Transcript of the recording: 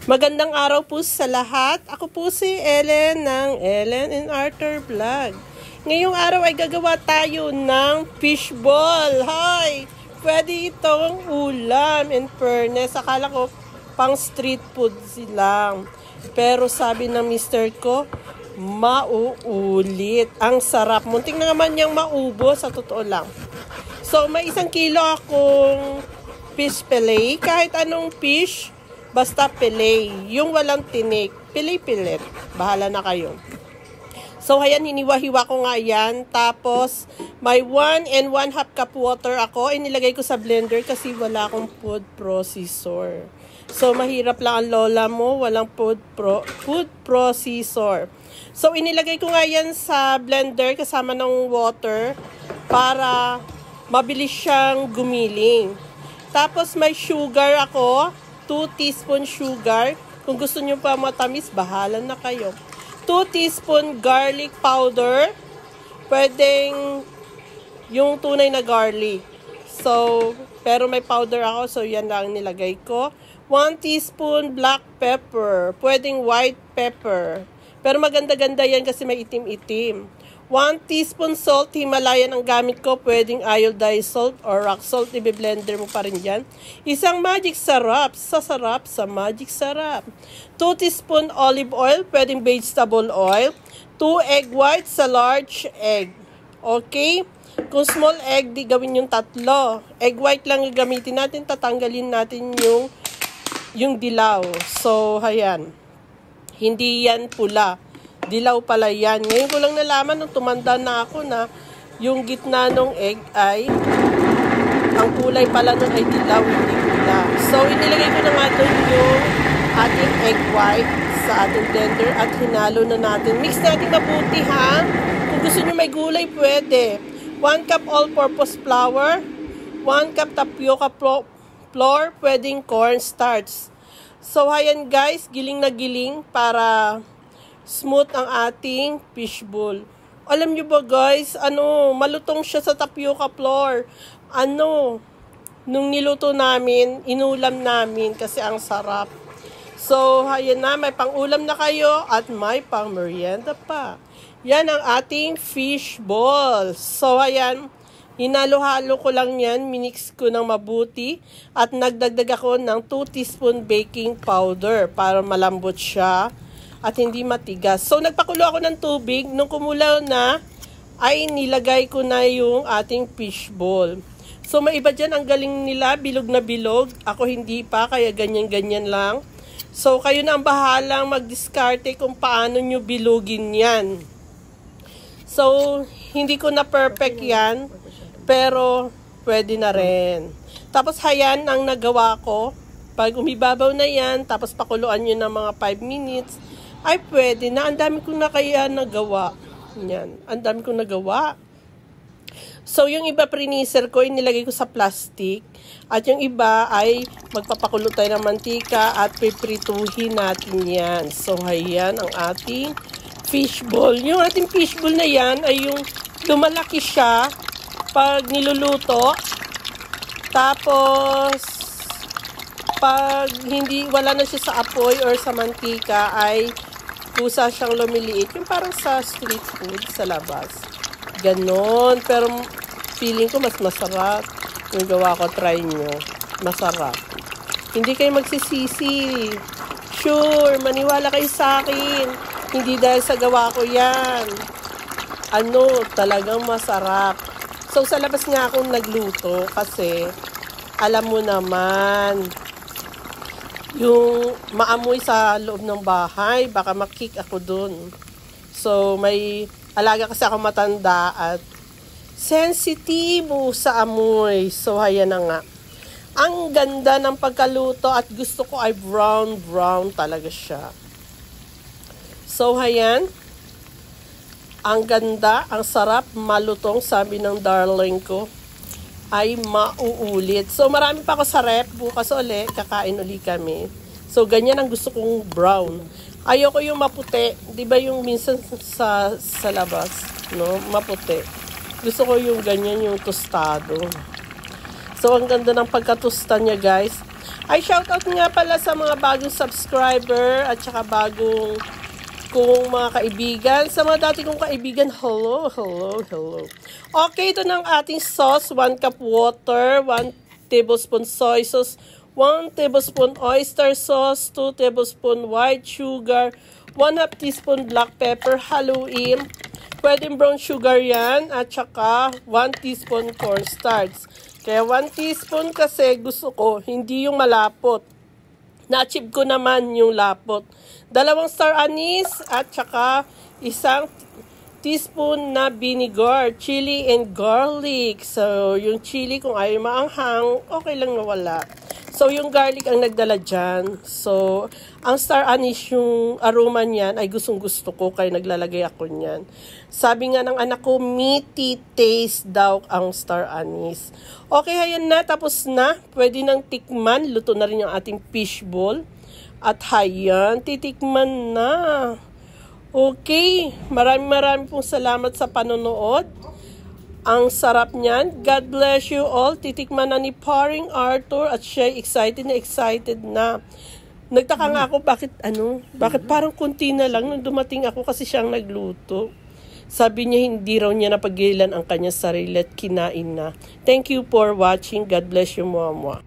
Magandang araw po sa lahat. Ako po si Ellen ng Ellen and Arthur Vlog. Ngayong araw ay gagawa tayo ng fishball. Hi! Pwede itong ulam. In fairness, akala ko pang street food silang. Pero sabi ng mister ko, mauulit. Ang sarap. Munting na naman niyang maubos sa totoo lang. So, may 1 kilo akong fish fillet. Kahit anong fish, basta fillet. Yung walang tinik. Fillet. Bahala na kayo. So, ayan, hiniwa-hiwa ko nga yan. Tapos, may 1 and 1/2 cup water ako. Inilagay ko sa blender kasi wala akong food processor. So, mahirap lang ang lola mo. Walang food processor. So, inilagay ko nga yan sa blender kasama ng water para mabilis siyang gumiling. Tapos, may sugar ako. 2 teaspoon sugar. Kung gusto nyo pa matamis, bahala na kayo. 2 teaspoon garlic powder. Pwedeng yung tunay na garlic. So, pero may powder ako, so yan lang nilagay ko. 1 teaspoon black pepper. Pwedeng white pepper. Pero maganda-ganda yan kasi may itim-itim. 1 teaspoon salt, Himalayan ang gamit ko. Pwedeng iodized salt or rock salt. I-blender mo pa rin dyan. Isang magic sarap. Sasarap sa magic sarap. 2 teaspoon olive oil. Pwedeng vegetable oil. 2 egg whites sa large egg. Okay? Kung small egg, di gawin yung 3. Egg white lang gagamitin natin. Tatanggalin natin yung dilaw. So, ayan. Hindi yan pula. Dilaw pala yan. Ngayon ko lang nalaman nung tumanda na ako na yung gitna ng egg ay ang kulay pala nun ay dilaw, hindi pula. So, inilagay ko na nga doon yung ating egg white sa ating blender at hinalo na natin. Mix natin mabuti ha. Kung gusto nyo may gulay, pwede. 1 cup all-purpose flour. 1 cup tapioca flour. Pwedeng cornstarch. So, ayan guys, giling na giling para smooth ang ating fishball. Alam nyo ba guys, malutong siya sa tapioca flour. Nung niluto namin, inulam namin kasi ang sarap. So, ayan na, may pang-ulam na kayo at may pang-merienda pa. Yan ang ating fishball. So, ayan, hinalo-halo ko lang yan, minix ko ng mabuti at nagdagdag ako ng 2 teaspoon baking powder para malambot siya at hindi matigas. So, nagpakulo ako ng tubig. Nung kumulaw na, ay nilagay ko na yung ating fishball. So, may iba dyan, ang galing nila, bilog na bilog. Ako hindi pa, kaya ganyan-ganyan lang. So, kayo na ang bahalang mag-discarte kung paano nyo bilugin yan. So, hindi ko na perfect yan, pero pwede na rin. Tapos, hayan ang nagawa ko. Pag umibabaw na yan, tapos pakuluan nyo ng mga 5 minutes, ay pwede na. Ang dami kong na kaya nagawa. Yan. Ang dami kong nagawa. So, yung iba priniser ko, inilagay ko sa plastic. At yung iba ay magpapakulo tayo ng mantika at piprituhin natin yan. So, ayan ang ating fishball. Yung ating fishball na yan ay yung lumalaki siya pag niluluto. Tapos, pag wala na siya sa apoy or sa mantika ay kusa siyang lumiliit. Yung parang sa street food sa labas. Ganon. Pero feeling ko mas masarap. Yung gawa ko, try nyo. Masarap. Hindi kayo magsisisi. Sure, maniwala kayo sa akin. Hindi dahil sa gawa ko yan. Talagang masarap. So, sa labas nga akong nagluto kasi alam mo naman, yung maamoy sa loob ng bahay, baka makick ako dun. So, may alaga kasi ako matanda at sensitibo sa amoy. So, ayan na nga. Ang ganda ng pagkaluto at gusto ko ay brown talaga siya. So, ayan. Ang ganda, ang sarap, malutong, sabi ng darling ko, ay mauulit. So, marami pa ako sa rep. Bukas ulit, kakain ulit kami. So, ganyan ang gusto kong brown. Ayoko yung maputi. Di ba yung minsan sa labas, no? Maputi. Gusto ko yung ganyan, yung tostado. So, ang ganda ng pagkatusta niya, guys. Ay, shoutout nga pala sa mga bagong subscriber at saka bagong kong mga kaibigan. Sa mga dati kong kaibigan, hello. Okay, ito ng ating sauce. 1 cup water, 1 tablespoon soy sauce, 1 tablespoon oyster sauce, 2 tablespoon white sugar, 1/2 teaspoon black pepper, haluin. Pwedeng brown sugar yan, at saka 1 teaspoon cornstarch. Kaya 1 teaspoon kasi gusto ko, hindi yung malapot. Na-achieve ko naman yung lapot. 2 star anise at saka 1 teaspoon na vinegar, chili and garlic. So, yung chili kung ayaw maanghang, okay lang na wala. So, yung garlic ang nagdala dyan. So, ang star anise, yung aroma niyan ay gustong-gusto ko, kaya naglalagay ako niyan. Sabi nga ng anak ko, meaty taste daw ang star anise. Okay, ayan na, tapos na. Pwede nang tikman. Luto na rin yung ating fishball. At hayan, titikman na. Okay, maraming pong salamat sa panonood. Ang sarap niyan. God bless you all. Titikman na ni Paring Arthur at siya excited na. Nagtaka nga ako bakit parang kunti na lang nung dumating ako kasi siyang nagluto. Sabi niya hindi raw niya napagilan ang kanyang sarili at kinain na. Thank you for watching. God bless you, Mama.